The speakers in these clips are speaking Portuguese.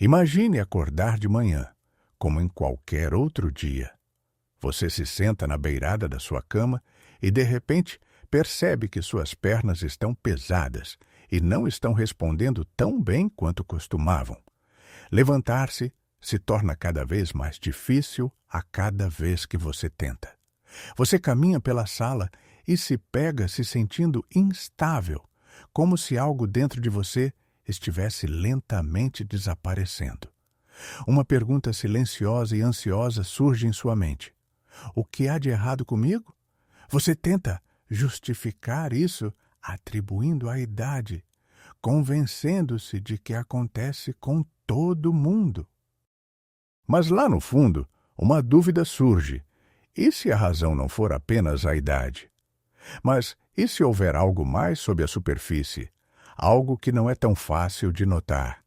Imagine acordar de manhã, como em qualquer outro dia. Você se senta na beirada da sua cama e, de repente, percebe que suas pernas estão pesadas e não estão respondendo tão bem quanto costumavam. Levantar-se se torna cada vez mais difícil a cada vez que você tenta. Você caminha pela sala e se pega se sentindo instável, como se algo dentro de você estivesse lentamente desaparecendo. Uma pergunta silenciosa e ansiosa surge em sua mente. O que há de errado comigo? Você tenta justificar isso atribuindo à idade, convencendo-se de que acontece com todo mundo. Mas lá no fundo, uma dúvida surge. E se a razão não for apenas a idade? Mas e se houver algo mais sob a superfície? Algo que não é tão fácil de notar?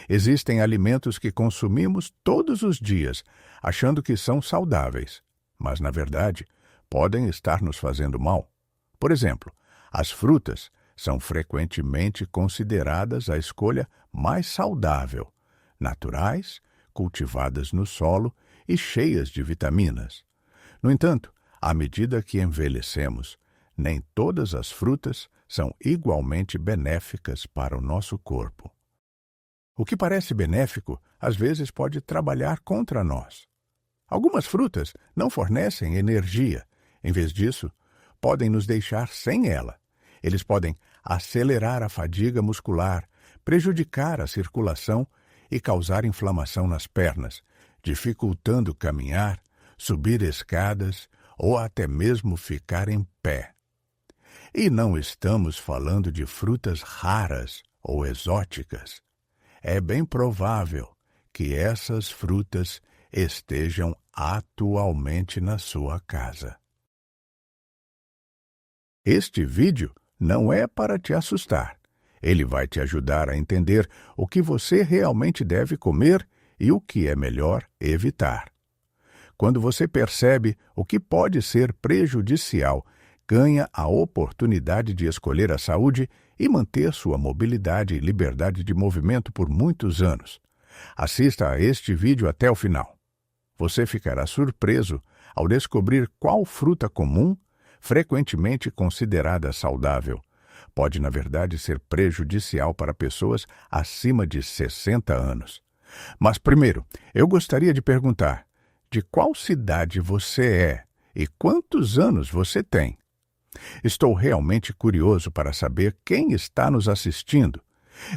Existem alimentos que consumimos todos os dias, achando que são saudáveis, mas, na verdade, podem estar nos fazendo mal. Por exemplo, as frutas são frequentemente consideradas a escolha mais saudável, naturais, cultivadas no solo e cheias de vitaminas. No entanto, à medida que envelhecemos, nem todas as frutas são igualmente benéficas para o nosso corpo. O que parece benéfico, às vezes pode trabalhar contra nós. Algumas frutas não fornecem energia. Em vez disso, podem nos deixar sem ela. Eles podem acelerar a fadiga muscular, prejudicar a circulação e causar inflamação nas pernas, dificultando caminhar, subir escadas ou até mesmo ficar em pé. E não estamos falando de frutas raras ou exóticas. É bem provável que essas frutas estejam atualmente na sua casa. Este vídeo não é para te assustar. Ele vai te ajudar a entender o que você realmente deve comer e o que é melhor evitar. Quando você percebe o que pode ser prejudicial, ganha a oportunidade de escolher a saúde e manter sua mobilidade e liberdade de movimento por muitos anos. Assista a este vídeo até o final. Você ficará surpreso ao descobrir qual fruta comum, frequentemente considerada saudável, pode, na verdade, ser prejudicial para pessoas acima de 60 anos. Mas, primeiro, eu gostaria de perguntar: de qual cidade você é e quantos anos você tem? Estou realmente curioso para saber quem está nos assistindo.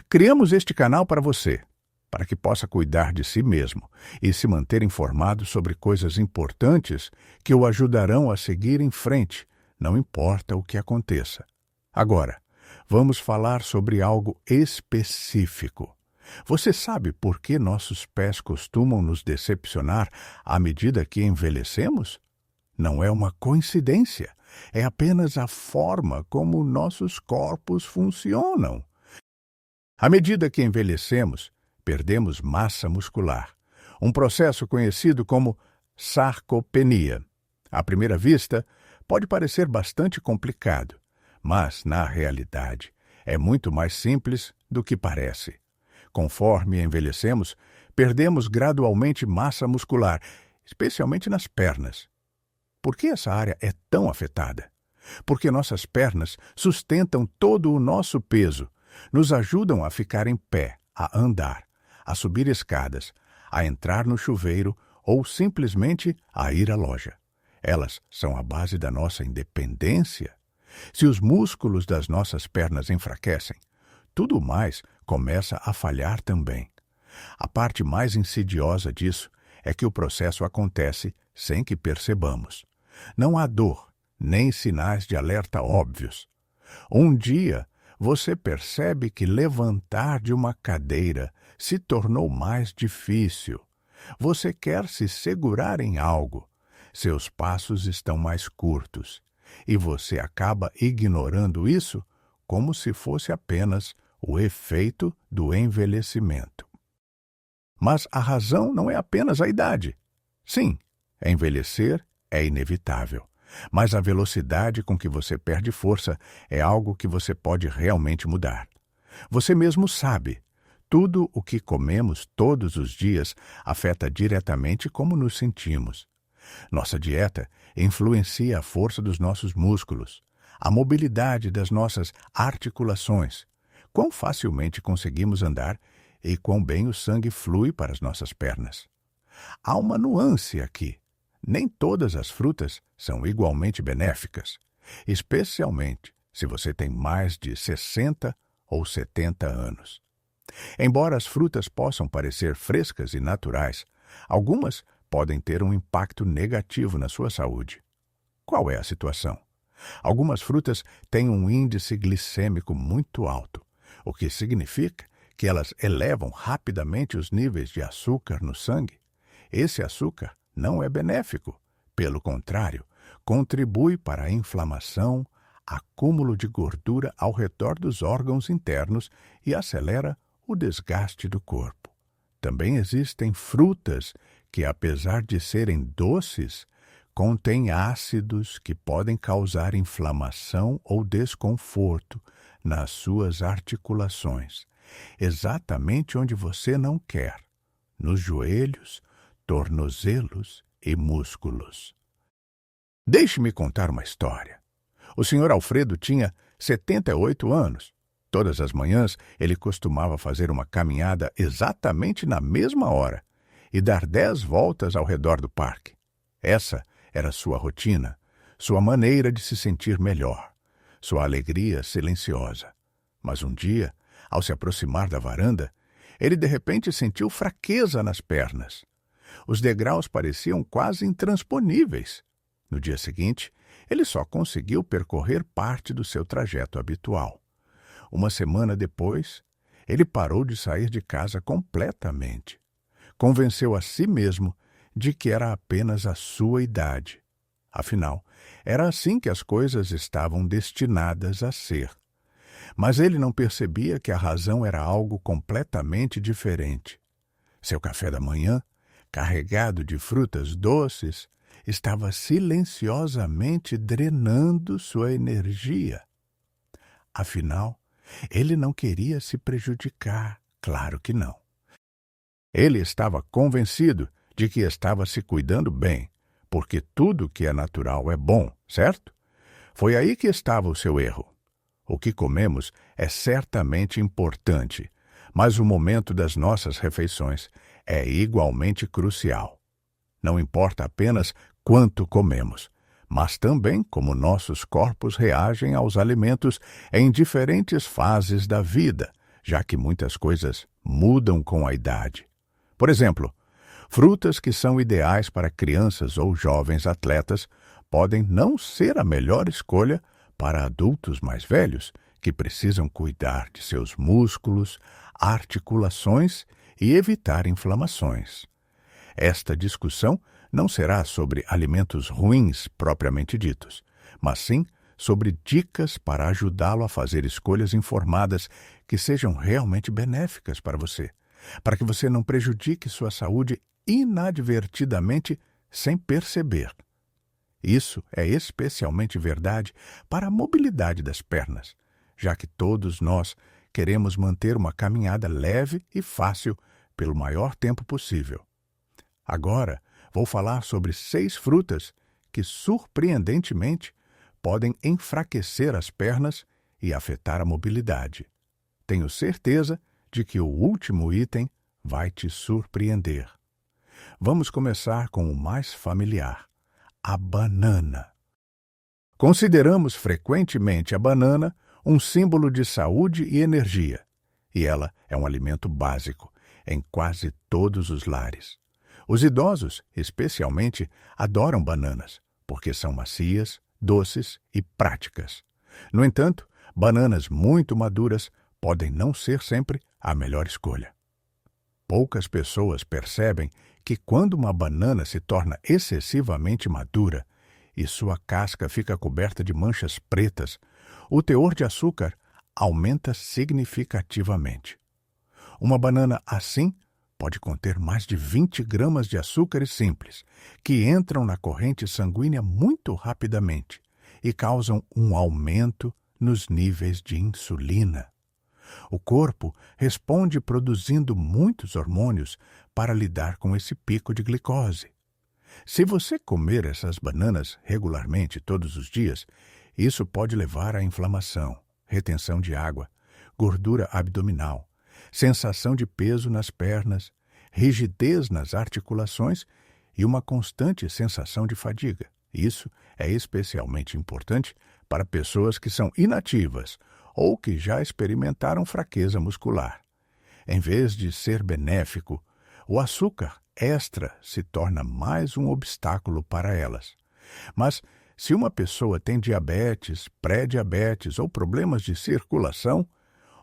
Criamos este canal para você, para que possa cuidar de si mesmo e se manter informado sobre coisas importantes que o ajudarão a seguir em frente, não importa o que aconteça. Agora, vamos falar sobre algo específico. Você sabe por que nossos pés costumam nos decepcionar à medida que envelhecemos? Não é uma coincidência. É apenas a forma como nossos corpos funcionam. À medida que envelhecemos, perdemos massa muscular, um processo conhecido como sarcopenia. À primeira vista, pode parecer bastante complicado, mas, na realidade, é muito mais simples do que parece. Conforme envelhecemos, perdemos gradualmente massa muscular, especialmente nas pernas. Por que essa área é tão afetada? Porque nossas pernas sustentam todo o nosso peso, nos ajudam a ficar em pé, a andar, a subir escadas, a entrar no chuveiro ou simplesmente a ir à loja. Elas são a base da nossa independência. Se os músculos das nossas pernas enfraquecem, tudo mais começa a falhar também. A parte mais insidiosa disso é que o processo acontece sem que percebamos. Não há dor, nem sinais de alerta óbvios. Um dia, você percebe que levantar de uma cadeira se tornou mais difícil. Você quer se segurar em algo. Seus passos estão mais curtos. E você acaba ignorando isso como se fosse apenas o efeito do envelhecimento. Mas a razão não é apenas a idade. Sim, envelhecer é inevitável, mas a velocidade com que você perde força é algo que você pode realmente mudar. Você mesmo sabe, Tudo o que comemos todos os dias afeta diretamente como nos sentimos. Nossa dieta influencia a força dos nossos músculos, a mobilidade das nossas articulações, quão facilmente conseguimos andar e quão bem o sangue flui para as nossas pernas. Há uma nuance aqui. Nem todas as frutas são igualmente benéficas, especialmente se você tem mais de 60 ou 70 anos. Embora as frutas possam parecer frescas e naturais, algumas podem ter um impacto negativo na sua saúde. Qual é a situação? Algumas frutas têm um índice glicêmico muito alto, o que significa que elas elevam rapidamente os níveis de açúcar no sangue. Esse açúcar não é benéfico. Pelo contrário, contribui para a inflamação, acúmulo de gordura ao redor dos órgãos internos e acelera o desgaste do corpo. Também existem frutas que, apesar de serem doces, contêm ácidos que podem causar inflamação ou desconforto nas suas articulações, exatamente onde você não quer, nos joelhos, tornozelos e músculos. Deixe-me contar uma história. O Sr. Alfredo tinha 78 anos. Todas as manhãs ele costumava fazer uma caminhada exatamente na mesma hora e dar 10 voltas ao redor do parque. Essa era sua rotina, sua maneira de se sentir melhor, sua alegria silenciosa. Mas um dia, ao se aproximar da varanda, ele de repente sentiu fraqueza nas pernas. Os degraus pareciam quase intransponíveis. No dia seguinte, ele só conseguiu percorrer parte do seu trajeto habitual. Uma semana depois, ele parou de sair de casa completamente. Convenceu a si mesmo de que era apenas a sua idade. Afinal, era assim que as coisas estavam destinadas a ser. Mas ele não percebia que a razão era algo completamente diferente. Seu café da manhã, carregado de frutas doces, estava silenciosamente drenando sua energia. Afinal, ele não queria se prejudicar, claro que não. Ele estava convencido de que estava se cuidando bem, porque tudo que é natural é bom, certo? Foi aí que estava o seu erro. O que comemos é certamente importante, mas o momento das nossas refeições é igualmente crucial. Não importa apenas quanto comemos, mas também como nossos corpos reagem aos alimentos em diferentes fases da vida, já que muitas coisas mudam com a idade. Por exemplo, frutas que são ideais para crianças ou jovens atletas podem não ser a melhor escolha para adultos mais velhos que precisam cuidar de seus músculos, articulações e evitar inflamações. Esta discussão não será sobre alimentos ruins propriamente ditos, mas sim sobre dicas para ajudá-lo a fazer escolhas informadas que sejam realmente benéficas para você, para que você não prejudique sua saúde inadvertidamente sem perceber. Isso é especialmente verdade para a mobilidade das pernas, já que todos nós queremos manter uma caminhada leve e fácil pelo maior tempo possível. Agora, vou falar sobre 6 frutas que, surpreendentemente, podem enfraquecer as pernas e afetar a mobilidade. Tenho certeza de que o último item vai te surpreender. Vamos começar com o mais familiar, a banana. Consideramos frequentemente a banana um símbolo de saúde e energia, e ela é um alimento básico em quase todos os lares. Os idosos, especialmente, adoram bananas, porque são macias, doces e práticas. No entanto, bananas muito maduras podem não ser sempre a melhor escolha. Poucas pessoas percebem que quando uma banana se torna excessivamente madura e sua casca fica coberta de manchas pretas, o teor de açúcar aumenta significativamente. Uma banana assim pode conter mais de 20 gramas de açúcares simples, que entram na corrente sanguínea muito rapidamente e causam um aumento nos níveis de insulina. O corpo responde produzindo muitos hormônios para lidar com esse pico de glicose. Se você comer essas bananas regularmente todos os dias, isso pode levar à inflamação, retenção de água, gordura abdominal, sensação de peso nas pernas, rigidez nas articulações e uma constante sensação de fadiga. Isso é especialmente importante para pessoas que são inativas ou que já experimentaram fraqueza muscular. Em vez de ser benéfico, o açúcar extra se torna mais um obstáculo para elas. Mas, se uma pessoa tem diabetes, pré-diabetes ou problemas de circulação,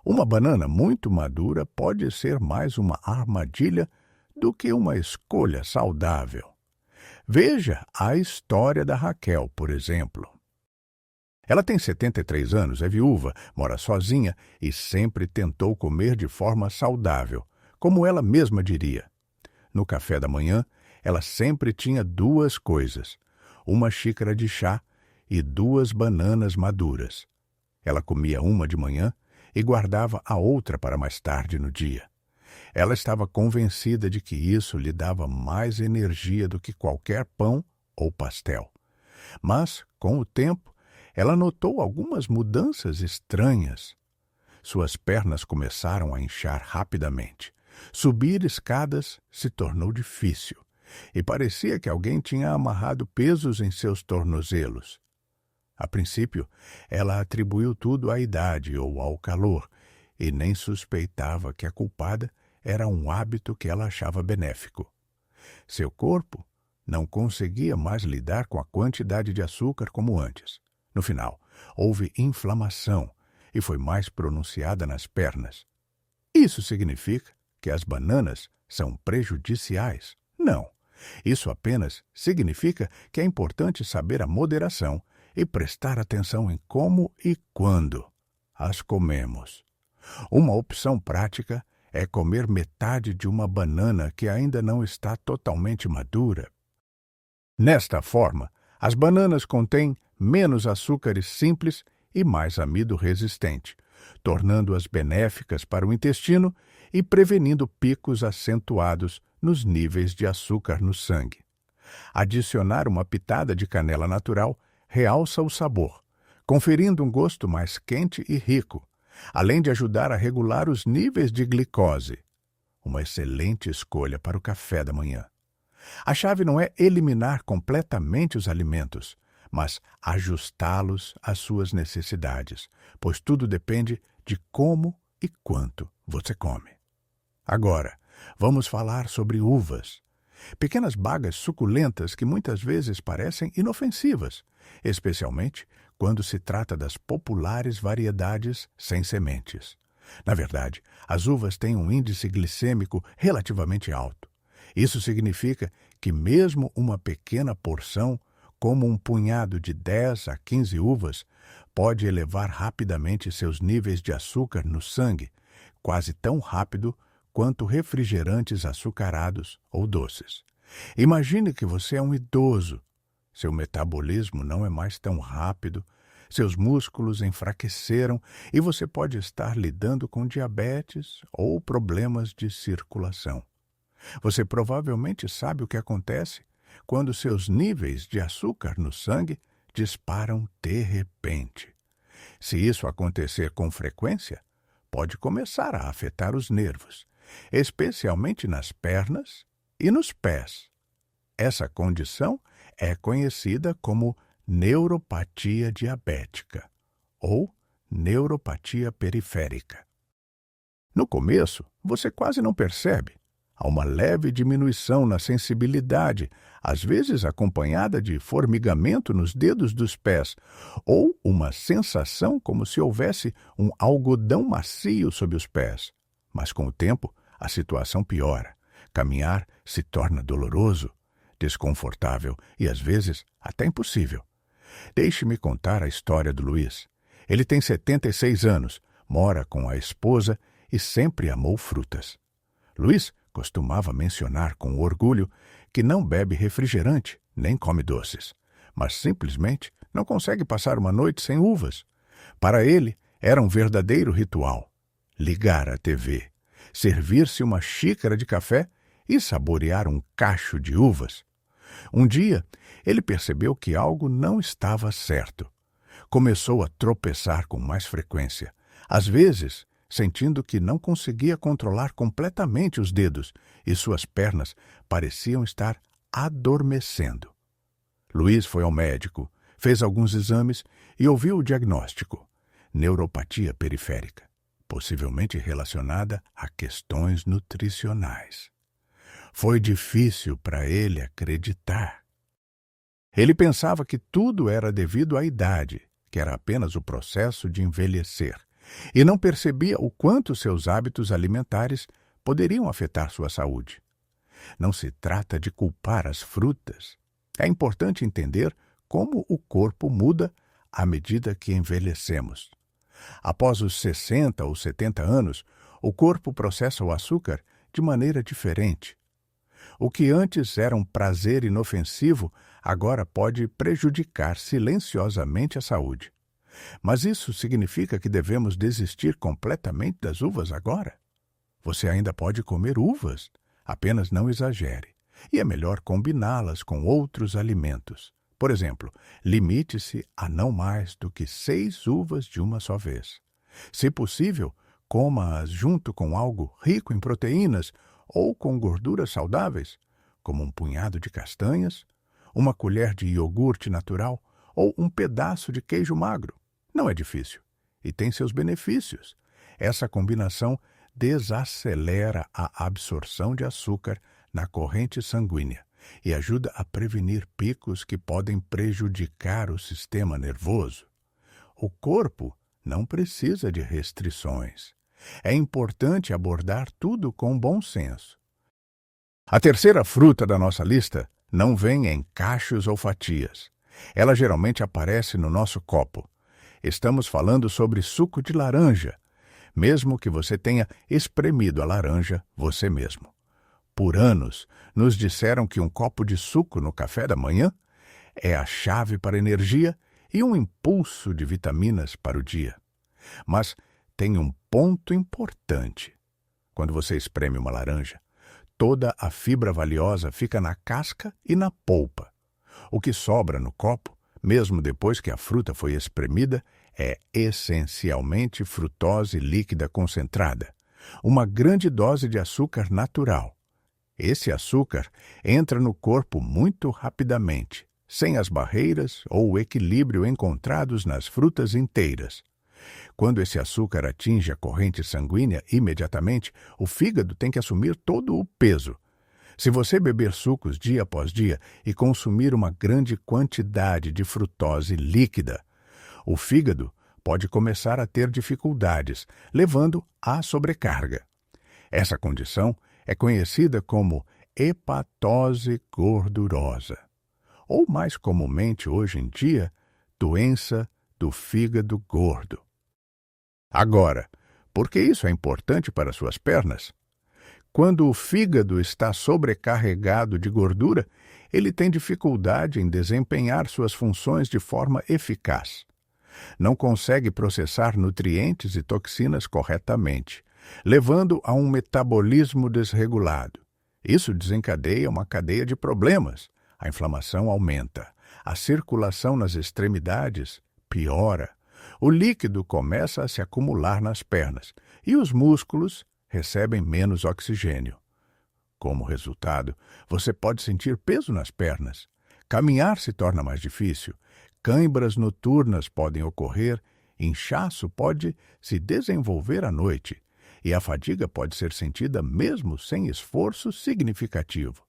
uma banana muito madura pode ser mais uma armadilha do que uma escolha saudável. Veja a história da Raquel, por exemplo. Ela tem 73 anos, é viúva, mora sozinha e sempre tentou comer de forma saudável, como ela mesma diria. No café da manhã, ela sempre tinha 2 coisas, uma xícara de chá e 2 bananas maduras. Ela comia uma de manhã e guardava a outra para mais tarde no dia. Ela estava convencida de que isso lhe dava mais energia do que qualquer pão ou pastel. Mas, com o tempo, ela notou algumas mudanças estranhas. Suas pernas começaram a inchar rapidamente. Subir escadas se tornou difícil, e parecia que alguém tinha amarrado pesos em seus tornozelos. A princípio, ela atribuiu tudo à idade ou ao calor, e nem suspeitava que a culpada era um hábito que ela achava benéfico. Seu corpo não conseguia mais lidar com a quantidade de açúcar como antes. No final, houve inflamação e foi mais pronunciada nas pernas. Isso significa que as bananas são prejudiciais? Não. Isso apenas significa que é importante saber a moderação e prestar atenção em como e quando as comemos. Uma opção prática é comer metade de uma banana que ainda não está totalmente madura. Nesta forma, as bananas contêm menos açúcares simples e mais amido resistente, tornando-as benéficas para o intestino e prevenindo picos acentuados nos níveis de açúcar no sangue. Adicionar uma pitada de canela natural realça o sabor, conferindo um gosto mais quente e rico, além de ajudar a regular os níveis de glicose. Uma excelente escolha para o café da manhã. A chave não é eliminar completamente os alimentos, mas ajustá-los às suas necessidades, pois tudo depende de como e quanto você come. Agora, vamos falar sobre uvas. Pequenas bagas suculentas que muitas vezes parecem inofensivas, especialmente quando se trata das populares variedades sem sementes. Na verdade, as uvas têm um índice glicêmico relativamente alto. Isso significa que mesmo uma pequena porção, como um punhado de 10 a 15 uvas, pode elevar rapidamente seus níveis de açúcar no sangue, quase tão rápido quanto refrigerantes açucarados ou doces. Imagine que você é um idoso. Seu metabolismo não é mais tão rápido, seus músculos enfraqueceram e você pode estar lidando com diabetes ou problemas de circulação. Você provavelmente sabe o que acontece quando seus níveis de açúcar no sangue disparam de repente. Se isso acontecer com frequência, pode começar a afetar os nervos, especialmente nas pernas e nos pés. Essa condição é conhecida como neuropatia diabética ou neuropatia periférica. No começo, você quase não percebe. Há uma leve diminuição na sensibilidade, às vezes acompanhada de formigamento nos dedos dos pés, ou uma sensação como se houvesse um algodão macio sob os pés. Mas com o tempo, a situação piora. Caminhar se torna doloroso, desconfortável e, às vezes, até impossível. Deixe-me contar a história do Luiz. Ele tem 76 anos, mora com a esposa e sempre amou frutas. Luiz costumava mencionar com orgulho que não bebe refrigerante nem come doces, mas simplesmente não consegue passar uma noite sem uvas. Para ele, era um verdadeiro ritual. ligar a TV, servir-se uma xícara de café e saborear um cacho de uvas. Um dia, ele percebeu que algo não estava certo. Começou a tropeçar com mais frequência, às vezes sentindo que não conseguia controlar completamente os dedos e suas pernas pareciam estar adormecendo. Luiz foi ao médico, fez alguns exames e ouviu o diagnóstico: neuropatia periférica, possivelmente relacionada a questões nutricionais. Foi difícil para ele acreditar. Ele pensava que tudo era devido à idade, que era apenas o processo de envelhecer, e não percebia o quanto seus hábitos alimentares poderiam afetar sua saúde. Não se trata de culpar as frutas. É importante entender como o corpo muda à medida que envelhecemos. Após os 60 ou 70 anos, o corpo processa o açúcar de maneira diferente. O que antes era um prazer inofensivo, agora pode prejudicar silenciosamente a saúde. Mas isso significa que devemos desistir completamente das uvas agora? Você ainda pode comer uvas, apenas não exagere. E é melhor combiná-las com outros alimentos. Por exemplo, limite-se a não mais do que 6 uvas de uma só vez. Se possível, coma-as junto com algo rico em proteínas ou com gorduras saudáveis, como um punhado de castanhas, uma colher de iogurte natural ou um pedaço de queijo magro. Não é difícil e tem seus benefícios. Essa combinação desacelera a absorção de açúcar na corrente sanguínea e ajuda a prevenir picos que podem prejudicar o sistema nervoso. O corpo não precisa de restrições. É importante abordar tudo com bom senso. A terceira fruta da nossa lista não vem em cachos ou fatias. Ela geralmente aparece no nosso copo. Estamos falando sobre suco de laranja, mesmo que você tenha espremido a laranja você mesmo. Por anos, nos disseram que um copo de suco no café da manhã é a chave para a energia e um impulso de vitaminas para o dia. Mas tem um ponto importante. Quando você espreme uma laranja, toda a fibra valiosa fica na casca e na polpa. O que sobra no copo, mesmo depois que a fruta foi espremida, é essencialmente frutose líquida concentrada, uma grande dose de açúcar natural. Esse açúcar entra no corpo muito rapidamente, sem as barreiras ou o equilíbrio encontrados nas frutas inteiras. Quando esse açúcar atinge a corrente sanguínea imediatamente, o fígado tem que assumir todo o peso. Se você beber sucos dia após dia e consumir uma grande quantidade de frutose líquida, o fígado pode começar a ter dificuldades, levando à sobrecarga. Essa condição é conhecida como hepatose gordurosa, ou mais comumente hoje em dia, doença do fígado gordo. Agora, por que isso é importante para suas pernas? Quando o fígado está sobrecarregado de gordura, ele tem dificuldade em desempenhar suas funções de forma eficaz. Não consegue processar nutrientes e toxinas corretamente, levando a um metabolismo desregulado. Isso desencadeia uma cadeia de problemas. A inflamação aumenta, a circulação nas extremidades piora, o líquido começa a se acumular nas pernas e os músculos recebem menos oxigênio. Como resultado, você pode sentir peso nas pernas, caminhar se torna mais difícil, cãibras noturnas podem ocorrer, inchaço pode se desenvolver à noite e a fadiga pode ser sentida mesmo sem esforço significativo.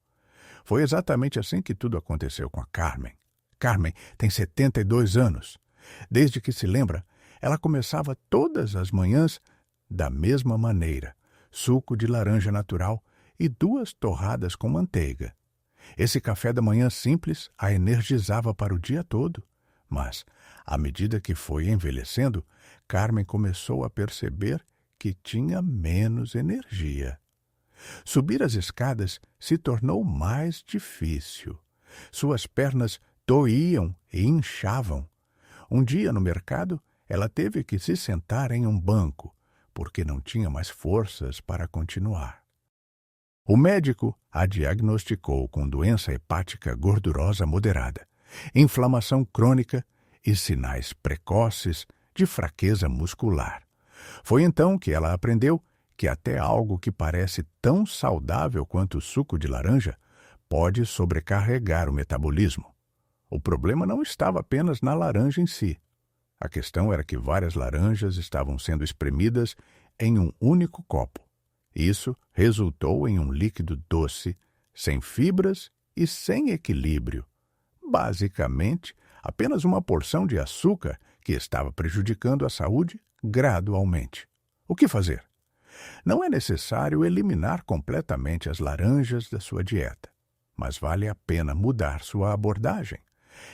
Foi exatamente assim que tudo aconteceu com a Carmen. Carmen tem 72 anos. Desde que se lembra, ela começava todas as manhãs da mesma maneira, suco de laranja natural e 2 torradas com manteiga. Esse café da manhã simples a energizava para o dia todo. Mas, à medida que foi envelhecendo, Carmen começou a perceber que tinha menos energia. Subir as escadas se tornou mais difícil. Suas pernas doíam e inchavam. Um dia no mercado, ela teve que se sentar em um banco, porque não tinha mais forças para continuar. O médico a diagnosticou com doença hepática gordurosa moderada, inflamação crônica e sinais precoces de fraqueza muscular. Foi então que ela aprendeu que até algo que parece tão saudável quanto o suco de laranja pode sobrecarregar o metabolismo. O problema não estava apenas na laranja em si. A questão era que várias laranjas estavam sendo espremidas em um único copo. Isso resultou em um líquido doce, sem fibras e sem equilíbrio. Basicamente, apenas uma porção de açúcar que estava prejudicando a saúde gradualmente. O que fazer? Não é necessário eliminar completamente as laranjas da sua dieta, mas vale a pena mudar sua abordagem.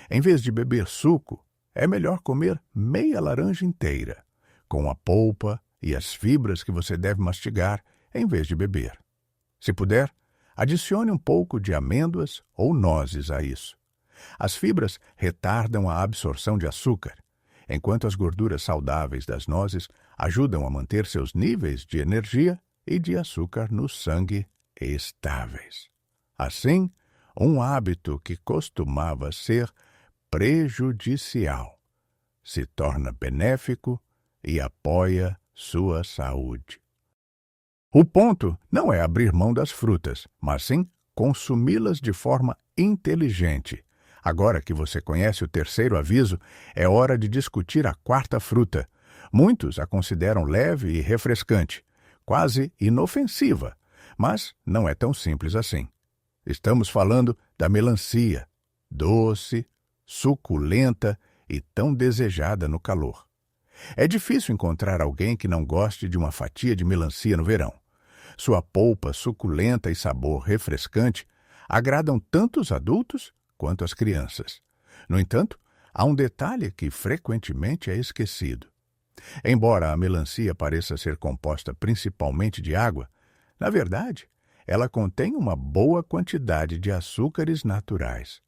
Em vez de beber suco, é melhor comer meia laranja inteira, com a polpa e as fibras que você deve mastigar em vez de beber. Se puder, adicione um pouco de amêndoas ou nozes a isso. As fibras retardam a absorção de açúcar, enquanto as gorduras saudáveis das nozes ajudam a manter seus níveis de energia e de açúcar no sangue estáveis. Assim, um hábito que costumava ser prejudicial se torna benéfico e apoia sua saúde. O ponto não é abrir mão das frutas, mas sim consumi-las de forma inteligente. Agora que você conhece o terceiro aviso, é hora de discutir a quarta fruta. Muitos a consideram leve e refrescante, quase inofensiva, mas não é tão simples assim. Estamos falando da melancia, doce, suculenta e tão desejada no calor. É difícil encontrar alguém que não goste de uma fatia de melancia no verão. Sua polpa suculenta e sabor refrescante agradam tanto os adultos quanto as crianças. No entanto, há um detalhe que frequentemente é esquecido. Embora a melancia pareça ser composta principalmente de água, na verdade, ela contém uma boa quantidade de açúcares naturais.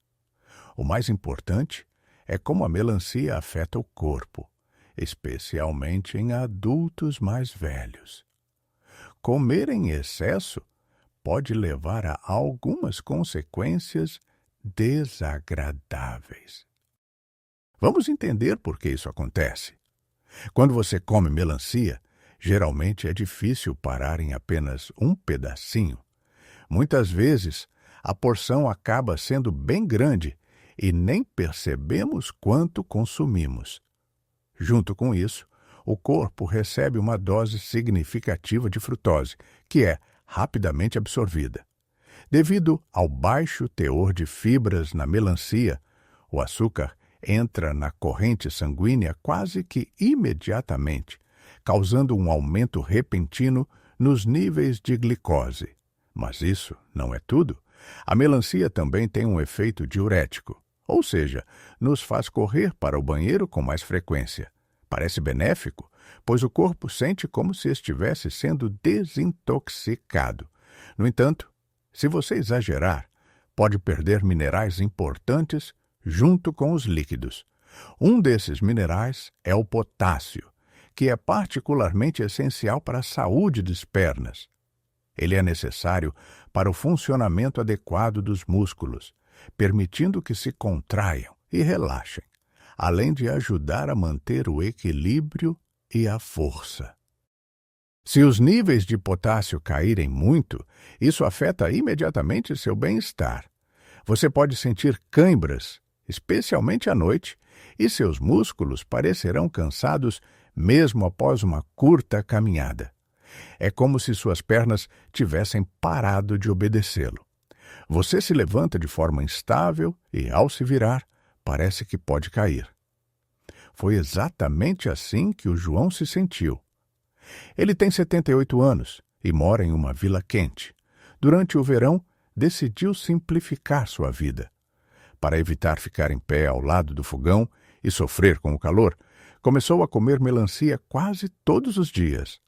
O mais importante é como a melancia afeta o corpo, especialmente em adultos mais velhos. Comer em excesso pode levar a algumas consequências desagradáveis. Vamos entender por que isso acontece. Quando você come melancia, geralmente é difícil parar em apenas um pedacinho. Muitas vezes, a porção acaba sendo bem grande e nem percebemos quanto consumimos. Junto com isso, o corpo recebe uma dose significativa de frutose, que é rapidamente absorvida. Devido ao baixo teor de fibras na melancia, o açúcar entra na corrente sanguínea quase que imediatamente, causando um aumento repentino nos níveis de glicose. Mas isso não é tudo. A melancia também tem um efeito diurético, ou seja, nos faz correr para o banheiro com mais frequência. Parece benéfico, pois o corpo sente como se estivesse sendo desintoxicado. No entanto, se você exagerar, pode perder minerais importantes junto com os líquidos. Um desses minerais é o potássio, que é particularmente essencial para a saúde das pernas. Ele é necessário para o funcionamento adequado dos músculos, permitindo que se contraiam e relaxem, além de ajudar a manter o equilíbrio e a força. Se os níveis de potássio caírem muito, isso afeta imediatamente seu bem-estar. Você pode sentir cãibras, especialmente à noite, e seus músculos parecerão cansados mesmo após uma curta caminhada. É como se suas pernas tivessem parado de obedecê-lo. Você se levanta de forma instável e, ao se virar, parece que pode cair. Foi exatamente assim que o João se sentiu. Ele tem 78 anos e mora em uma vila quente. Durante o verão, decidiu simplificar sua vida. Para evitar ficar em pé ao lado do fogão e sofrer com o calor, começou a comer melancia quase todos os dias.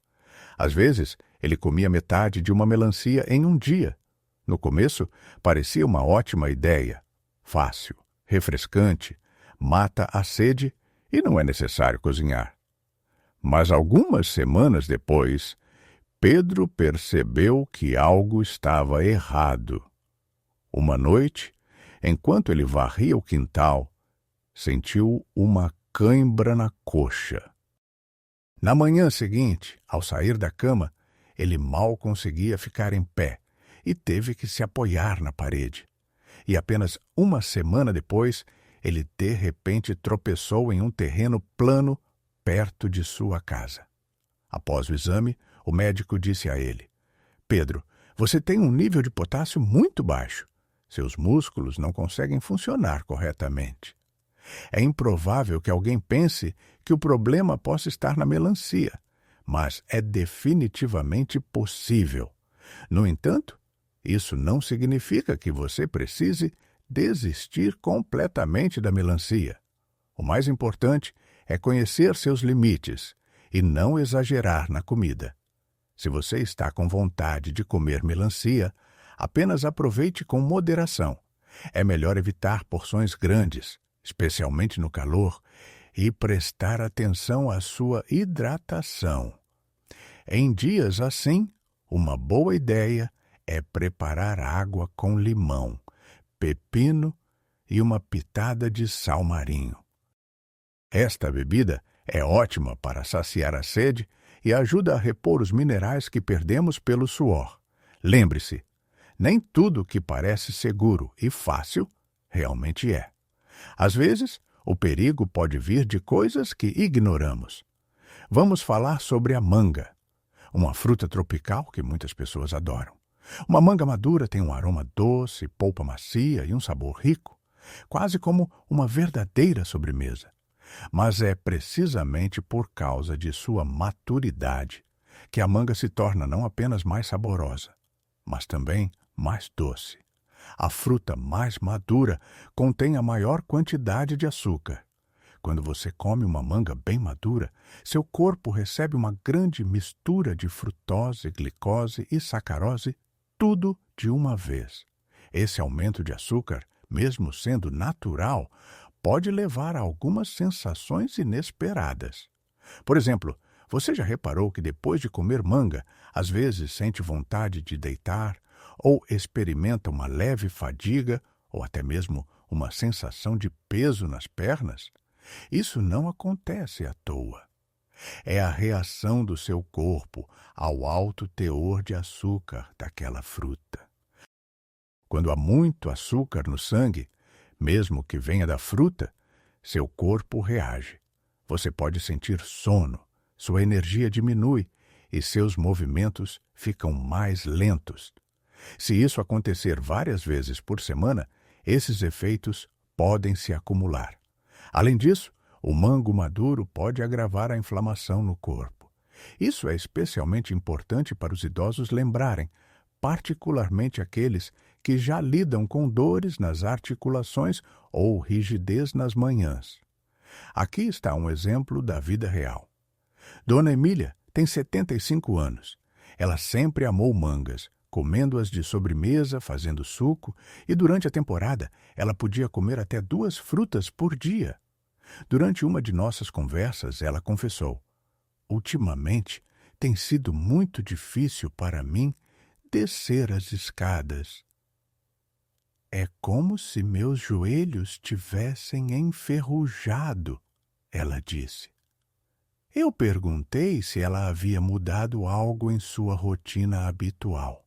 Às vezes, ele comia metade de uma melancia em um dia. No começo, parecia uma ótima ideia. Fácil, refrescante, mata a sede e não é necessário cozinhar. Mas algumas semanas depois, Pedro percebeu que algo estava errado. Uma noite, enquanto ele varria o quintal, sentiu uma cãibra na coxa. Na manhã seguinte, ao sair da cama, ele mal conseguia ficar em pé e teve que se apoiar na parede. E apenas uma semana depois, ele de repente tropeçou em um terreno plano perto de sua casa. Após o exame, o médico disse a ele: Pedro, você tem um nível de potássio muito baixo. Seus músculos não conseguem funcionar corretamente. É improvável que alguém pense que o problema possa estar na melancia, mas é definitivamente possível. No entanto, isso não significa que você precise desistir completamente da melancia. O mais importante é conhecer seus limites e não exagerar na comida. Se você está com vontade de comer melancia, apenas aproveite com moderação. É melhor evitar porções grandes, especialmente no calor, e prestar atenção à sua hidratação. Em dias assim, uma boa ideia é preparar água com limão, pepino e uma pitada de sal marinho. Esta bebida é ótima para saciar a sede e ajuda a repor os minerais que perdemos pelo suor. Lembre-se, nem tudo que parece seguro e fácil realmente é. Às vezes, o perigo pode vir de coisas que ignoramos. Vamos falar sobre a manga, uma fruta tropical que muitas pessoas adoram. Uma manga madura tem um aroma doce, polpa macia e um sabor rico, quase como uma verdadeira sobremesa. Mas é precisamente por causa de sua maturidade que a manga se torna não apenas mais saborosa, mas também mais doce. A fruta mais madura contém a maior quantidade de açúcar. Quando você come uma manga bem madura, seu corpo recebe uma grande mistura de frutose, glicose e sacarose, tudo de uma vez. Esse aumento de açúcar, mesmo sendo natural, pode levar a algumas sensações inesperadas. Por exemplo, você já reparou que depois de comer manga, às vezes sente vontade de deitar, ou experimenta uma leve fadiga, ou até mesmo uma sensação de peso nas pernas? Isso não acontece à toa. É a reação do seu corpo ao alto teor de açúcar daquela fruta. Quando há muito açúcar no sangue, mesmo que venha da fruta, seu corpo reage. Você pode sentir sono, sua energia diminui e seus movimentos ficam mais lentos. Se isso acontecer várias vezes por semana, esses efeitos podem se acumular. Além disso, o mango maduro pode agravar a inflamação no corpo. Isso é especialmente importante para os idosos lembrarem, particularmente aqueles que já lidam com dores nas articulações ou rigidez nas manhãs. Aqui está um exemplo da vida real. Dona Emília tem 75 anos. Ela sempre amou mangas, comendo-as de sobremesa, fazendo suco, e durante a temporada ela podia comer até 2 frutas por dia. Durante uma de nossas conversas, ela confessou: ultimamente tem sido muito difícil para mim descer as escadas. É como se meus joelhos tivessem enferrujado, ela disse. Eu perguntei se ela havia mudado algo em sua rotina habitual.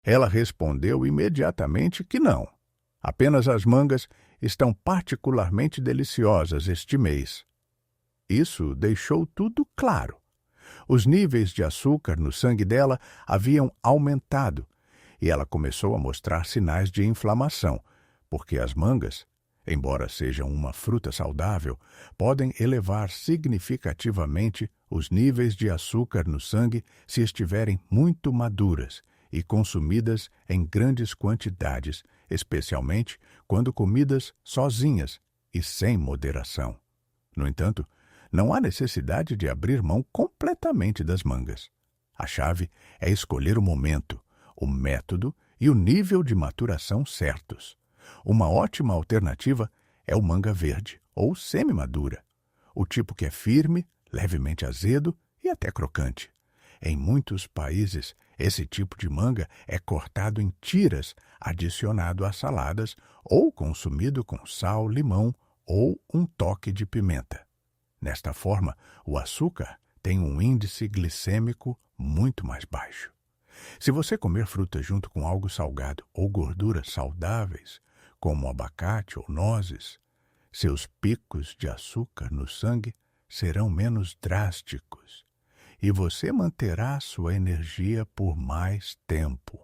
Ela respondeu imediatamente que não. Apenas as mangas estão particularmente deliciosas este mês. Isso deixou tudo claro. Os níveis de açúcar no sangue dela haviam aumentado e ela começou a mostrar sinais de inflamação, porque as mangas, embora sejam uma fruta saudável, podem elevar significativamente os níveis de açúcar no sangue se estiverem muito maduras e consumidas em grandes quantidades, especialmente quando comidas sozinhas e sem moderação. No entanto, não há necessidade de abrir mão completamente das mangas. A chave é escolher o momento, o método e o nível de maturação certos. Uma ótima alternativa é o manga verde ou semi-madura, o tipo que é firme, levemente azedo e até crocante. Em muitos países, esse tipo de manga é cortado em tiras, adicionado a saladas ou consumido com sal, limão ou um toque de pimenta. Nesta forma, o açúcar tem um índice glicêmico muito mais baixo. Se você comer fruta junto com algo salgado ou gorduras saudáveis, como abacate ou nozes, seus picos de açúcar no sangue serão menos drásticos e você manterá sua energia por mais tempo.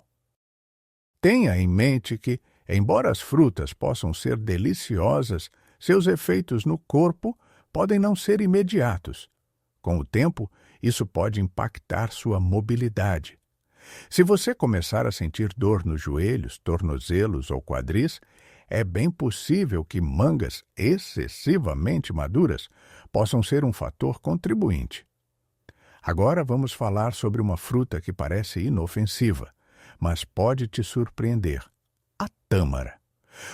Tenha em mente que, embora as frutas possam ser deliciosas, seus efeitos no corpo podem não ser imediatos. Com o tempo, isso pode impactar sua mobilidade. Se você começar a sentir dor nos joelhos, tornozelos ou quadris, é bem possível que mangas excessivamente maduras possam ser um fator contribuinte. Agora vamos falar sobre uma fruta que parece inofensiva, mas pode te surpreender: a tâmara.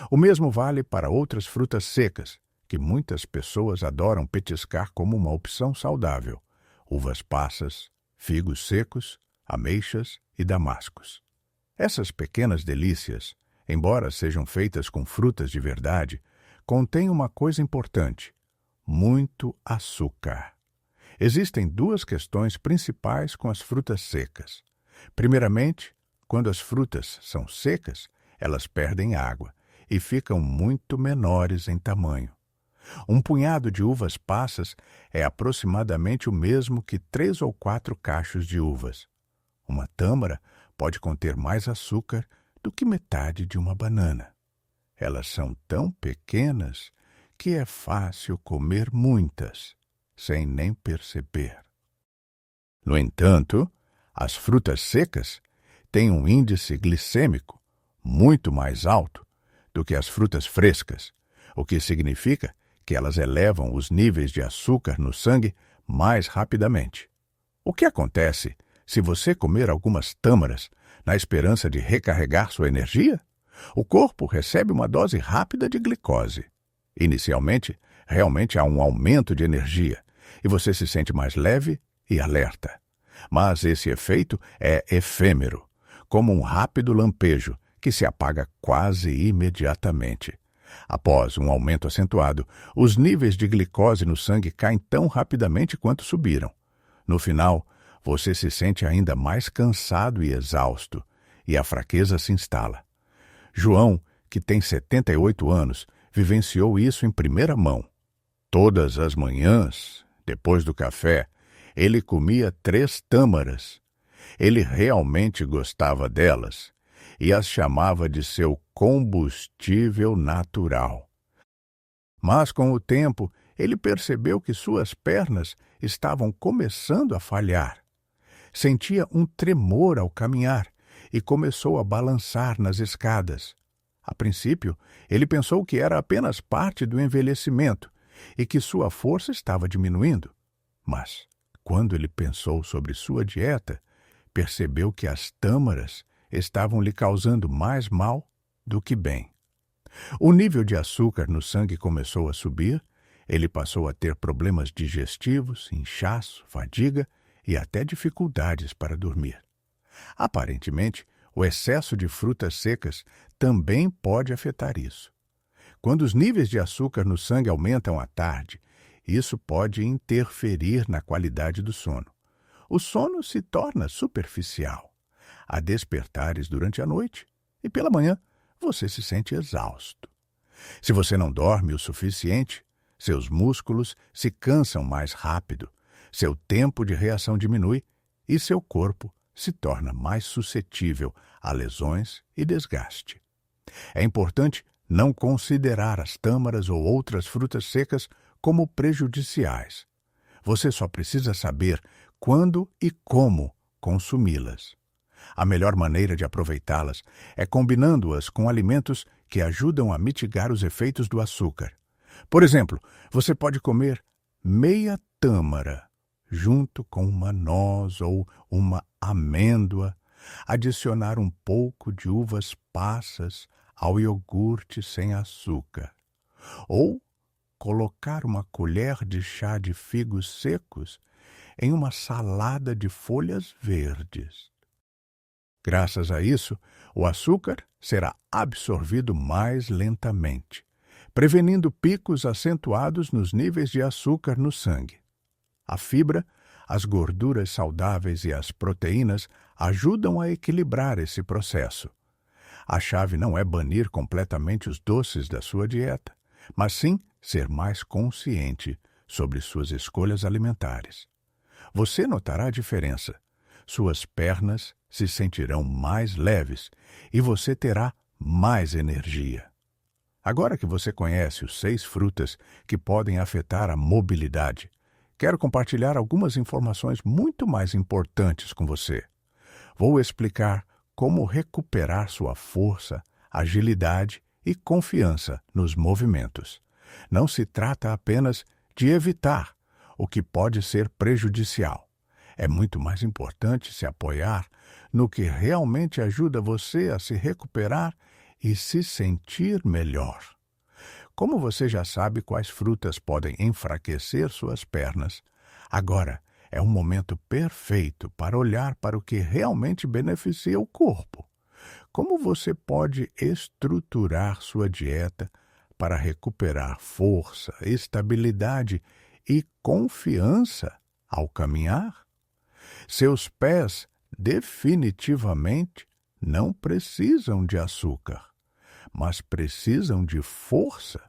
O mesmo vale para outras frutas secas, que muitas pessoas adoram petiscar como uma opção saudável: uvas passas, figos secos, ameixas e damascos. Essas pequenas delícias, embora sejam feitas com frutas de verdade, contêm uma coisa importante: muito açúcar. Existem duas questões principais com as frutas secas. Primeiramente, quando as frutas são secas, elas perdem água e ficam muito menores em tamanho. Um punhado de uvas passas é aproximadamente o mesmo que 3 ou 4 cachos de uvas. Uma tâmara pode conter mais açúcar do que metade de uma banana. Elas são tão pequenas que é fácil comer muitas, sem nem perceber. No entanto, as frutas secas têm um índice glicêmico muito mais alto do que as frutas frescas, o que significa que elas elevam os níveis de açúcar no sangue mais rapidamente. O que acontece se você comer algumas tâmaras na esperança de recarregar sua energia? O corpo recebe uma dose rápida de glicose. Inicialmente, realmente há um aumento de energia e você se sente mais leve e alerta. Mas esse efeito é efêmero, como um rápido lampejo que se apaga quase imediatamente. Após um aumento acentuado, os níveis de glicose no sangue caem tão rapidamente quanto subiram. No final, você se sente ainda mais cansado e exausto, e a fraqueza se instala. João, que tem 78 anos, vivenciou isso em primeira mão. Todas as manhãs, depois do café, ele comia 3 tâmaras. Ele realmente gostava delas e as chamava de seu combustível natural. Mas, com o tempo, ele percebeu que suas pernas estavam começando a falhar. Sentia um tremor ao caminhar e começou a balançar nas escadas. A princípio, ele pensou que era apenas parte do envelhecimento e que sua força estava diminuindo. Mas, quando ele pensou sobre sua dieta, percebeu que as tâmaras estavam lhe causando mais mal do que bem. O nível de açúcar no sangue começou a subir, ele passou a ter problemas digestivos, inchaço, fadiga e até dificuldades para dormir. Aparentemente, o excesso de frutas secas também pode afetar isso. Quando os níveis de açúcar no sangue aumentam à tarde, isso pode interferir na qualidade do sono. O sono se torna superficial. Há despertares durante a noite e pela manhã você se sente exausto. Se você não dorme o suficiente, seus músculos se cansam mais rápido, seu tempo de reação diminui e seu corpo se torna mais suscetível a lesões e desgaste. É importante não considerar as tâmaras ou outras frutas secas como prejudiciais. Você só precisa saber quando e como consumi-las. A melhor maneira de aproveitá-las é combinando-as com alimentos que ajudam a mitigar os efeitos do açúcar. Por exemplo, você pode comer meia tâmara junto com uma noz ou uma amêndoa, adicionar um pouco de uvas passas ao iogurte sem açúcar. Ou colocar uma colher de chá de figos secos em uma salada de folhas verdes. Graças a isso, o açúcar será absorvido mais lentamente, prevenindo picos acentuados nos níveis de açúcar no sangue. A fibra, as gorduras saudáveis e as proteínas ajudam a equilibrar esse processo. A chave não é banir completamente os doces da sua dieta, mas sim ser mais consciente sobre suas escolhas alimentares. Você notará a diferença. Suas pernas se sentirão mais leves e você terá mais energia. Agora que você conhece os 6 frutas que podem afetar a mobilidade, quero compartilhar algumas informações muito mais importantes com você. Vou explicar como recuperar sua força, agilidade e confiança nos movimentos. Não se trata apenas de evitar o que pode ser prejudicial. É muito mais importante se apoiar no que realmente ajuda você a se recuperar e se sentir melhor. Como você já sabe quais frutas podem enfraquecer suas pernas, agora é um momento perfeito para olhar para o que realmente beneficia o corpo. Como você pode estruturar sua dieta para recuperar força, estabilidade e confiança ao caminhar? Seus pés definitivamente não precisam de açúcar, mas precisam de força.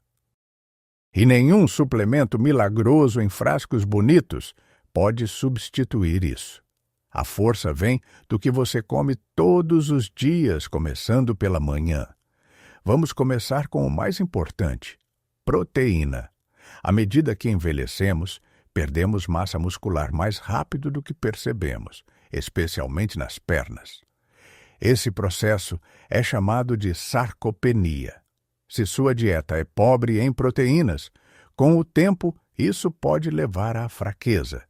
E nenhum suplemento milagroso em frascos bonitos pode substituir isso. A força vem do que você come todos os dias, começando pela manhã. Vamos começar com o mais importante: proteína. À medida que envelhecemos, perdemos massa muscular mais rápido do que percebemos, especialmente nas pernas. Esse processo é chamado de sarcopenia. Se sua dieta é pobre em proteínas, com o tempo isso pode levar à fraqueza,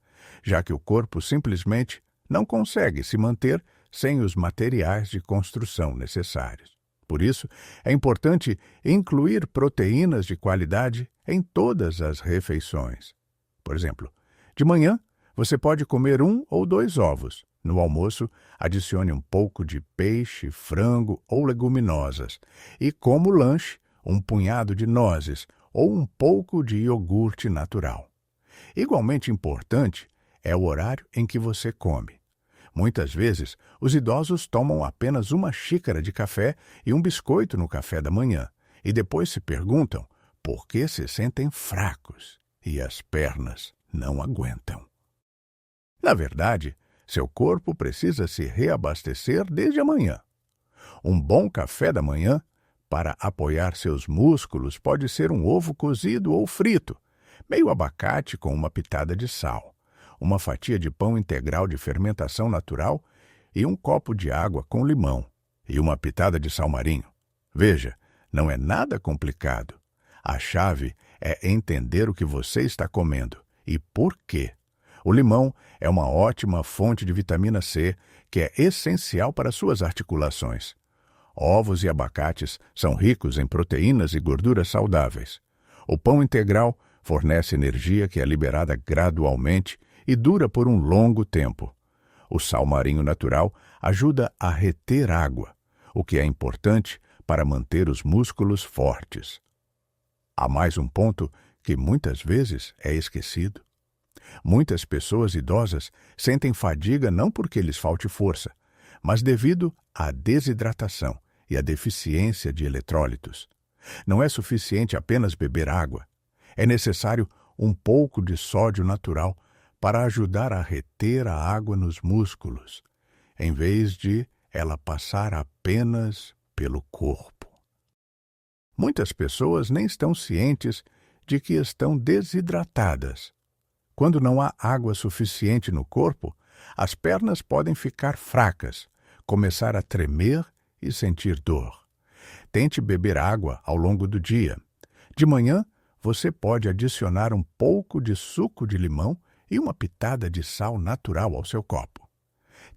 já que o corpo simplesmente não consegue se manter sem os materiais de construção necessários. Por isso, é importante incluir proteínas de qualidade em todas as refeições. Por exemplo, de manhã, você pode comer 1 ou 2 ovos. No almoço, adicione um pouco de peixe, frango ou leguminosas. E como lanche, um punhado de nozes ou um pouco de iogurte natural. Igualmente importante é o horário em que você come. Muitas vezes, os idosos tomam apenas uma xícara de café e um biscoito no café da manhã, e depois se perguntam por que se sentem fracos e as pernas não aguentam. Na verdade, seu corpo precisa se reabastecer desde a manhã. Um bom café da manhã, para apoiar seus músculos, pode ser um ovo cozido ou frito, meio abacate com uma pitada de sal, uma fatia de pão integral de fermentação natural e um copo de água com limão e uma pitada de sal marinho. Veja, não é nada complicado. A chave é entender o que você está comendo e por quê. O limão é uma ótima fonte de vitamina C, que é essencial para suas articulações. Ovos e abacates são ricos em proteínas e gorduras saudáveis. O pão integral fornece energia que é liberada gradualmente e dura por um longo tempo. O sal marinho natural ajuda a reter água, o que é importante para manter os músculos fortes. Há mais um ponto que muitas vezes é esquecido. Muitas pessoas idosas sentem fadiga não porque lhes falte força, mas devido à desidratação e à deficiência de eletrólitos. Não é suficiente apenas beber água. É necessário um pouco de sódio natural para ajudar a reter a água nos músculos, em vez de ela passar apenas pelo corpo. Muitas pessoas nem estão cientes de que estão desidratadas. Quando não há água suficiente no corpo, as pernas podem ficar fracas, começar a tremer e sentir dor. Tente beber água ao longo do dia. De manhã, você pode adicionar um pouco de suco de limão e uma pitada de sal natural ao seu copo.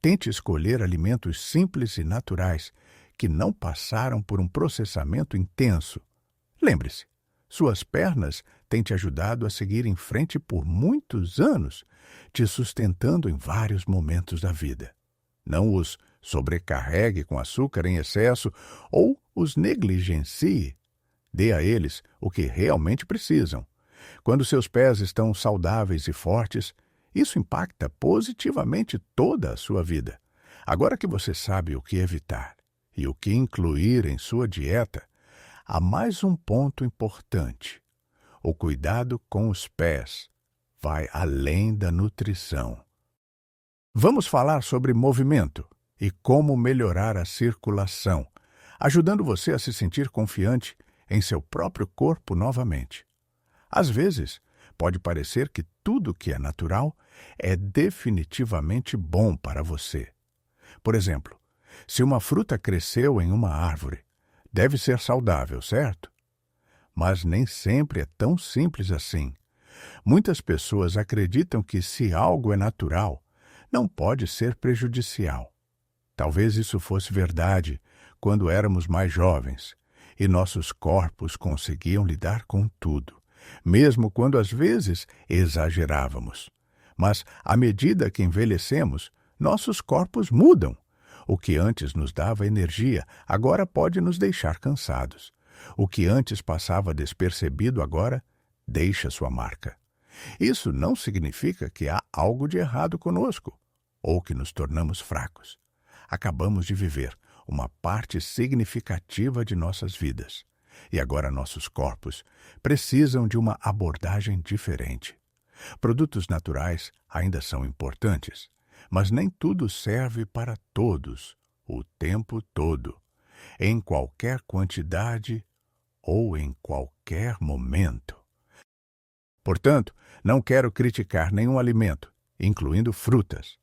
Tente escolher alimentos simples e naturais que não passaram por um processamento intenso. Lembre-se, suas pernas tem te ajudado a seguir em frente por muitos anos, te sustentando em vários momentos da vida. Não os sobrecarregue com açúcar em excesso ou os negligencie. Dê a eles o que realmente precisam. Quando seus pés estão saudáveis e fortes, isso impacta positivamente toda a sua vida. Agora que você sabe o que evitar e o que incluir em sua dieta, há mais um ponto importante. O cuidado com os pés vai além da nutrição. Vamos falar sobre movimento e como melhorar a circulação, ajudando você a se sentir confiante em seu próprio corpo novamente. Às vezes, pode parecer que tudo que é natural é definitivamente bom para você. Por exemplo, se uma fruta cresceu em uma árvore, deve ser saudável, certo? Mas nem sempre é tão simples assim. Muitas pessoas acreditam que se algo é natural, não pode ser prejudicial. Talvez isso fosse verdade quando éramos mais jovens e nossos corpos conseguiam lidar com tudo, mesmo quando às vezes exagerávamos. Mas, à medida que envelhecemos, nossos corpos mudam. O que antes nos dava energia, agora pode nos deixar cansados. O que antes passava despercebido, agora deixa sua marca. Isso não significa que há algo de errado conosco, ou que nos tornamos fracos. Acabamos de viver uma parte significativa de nossas vidas, e agora nossos corpos precisam de uma abordagem diferente. Produtos naturais ainda são importantes, mas nem tudo serve para todos, o tempo todo, em qualquer quantidade ou em qualquer momento. Portanto, não quero criticar nenhum alimento, incluindo frutas.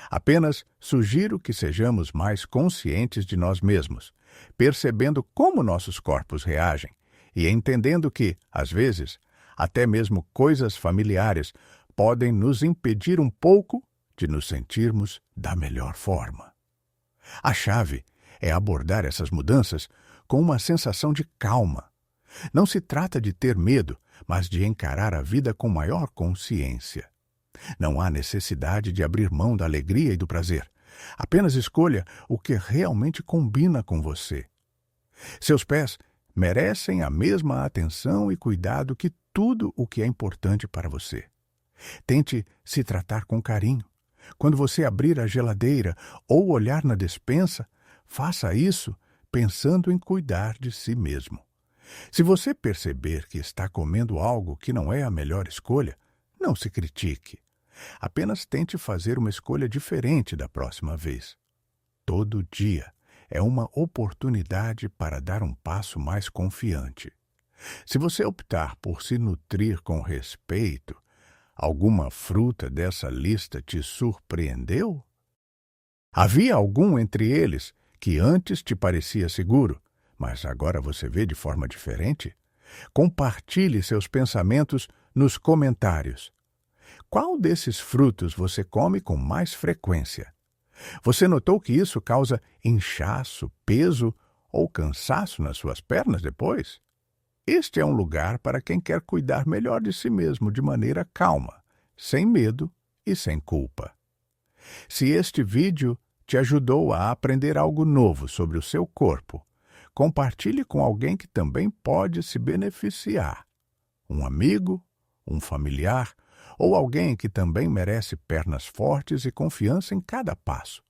Apenas sugiro que sejamos mais conscientes de nós mesmos, percebendo como nossos corpos reagem e entendendo que, às vezes, até mesmo coisas familiares podem nos impedir um pouco de nos sentirmos da melhor forma. A chave é abordar essas mudanças com uma sensação de calma. Não se trata de ter medo, mas de encarar a vida com maior consciência. Não há necessidade de abrir mão da alegria e do prazer. Apenas escolha o que realmente combina com você. Seus pés merecem a mesma atenção e cuidado que tudo o que é importante para você. Tente se tratar com carinho. Quando você abrir a geladeira ou olhar na despensa, faça isso pensando em cuidar de si mesmo. Se você perceber que está comendo algo que não é a melhor escolha, não se critique. Apenas tente fazer uma escolha diferente da próxima vez. Todo dia é uma oportunidade para dar um passo mais confiante. Se você optar por se nutrir com respeito, alguma fruta dessa lista te surpreendeu? Havia algum entre eles que antes te parecia seguro, mas agora você vê de forma diferente? Compartilhe seus pensamentos nos comentários. Qual desses frutos você come com mais frequência? Você notou que isso causa inchaço, peso ou cansaço nas suas pernas depois? Este é um lugar para quem quer cuidar melhor de si mesmo de maneira calma, sem medo e sem culpa. Se este vídeo te ajudou a aprender algo novo sobre o seu corpo, compartilhe com alguém que também pode se beneficiar. Um amigo, um familiar ou alguém que também merece pernas fortes e confiança em cada passo.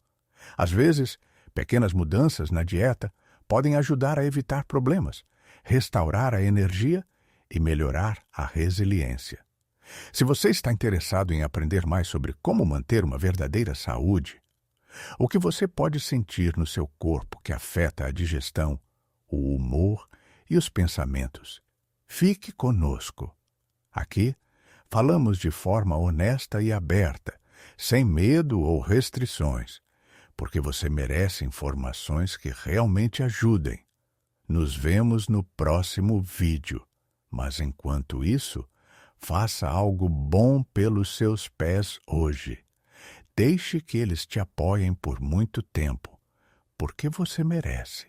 Às vezes, pequenas mudanças na dieta podem ajudar a evitar problemas, restaurar a energia e melhorar a resiliência. Se você está interessado em aprender mais sobre como manter uma verdadeira saúde, o que você pode sentir no seu corpo que afeta a digestão, o humor e os pensamentos, fique conosco. Aqui, falamos de forma honesta e aberta, sem medo ou restrições, porque você merece informações que realmente ajudem. Nos vemos no próximo vídeo, mas enquanto isso, faça algo bom pelos seus pés hoje. Deixe que eles te apoiem por muito tempo, porque você merece.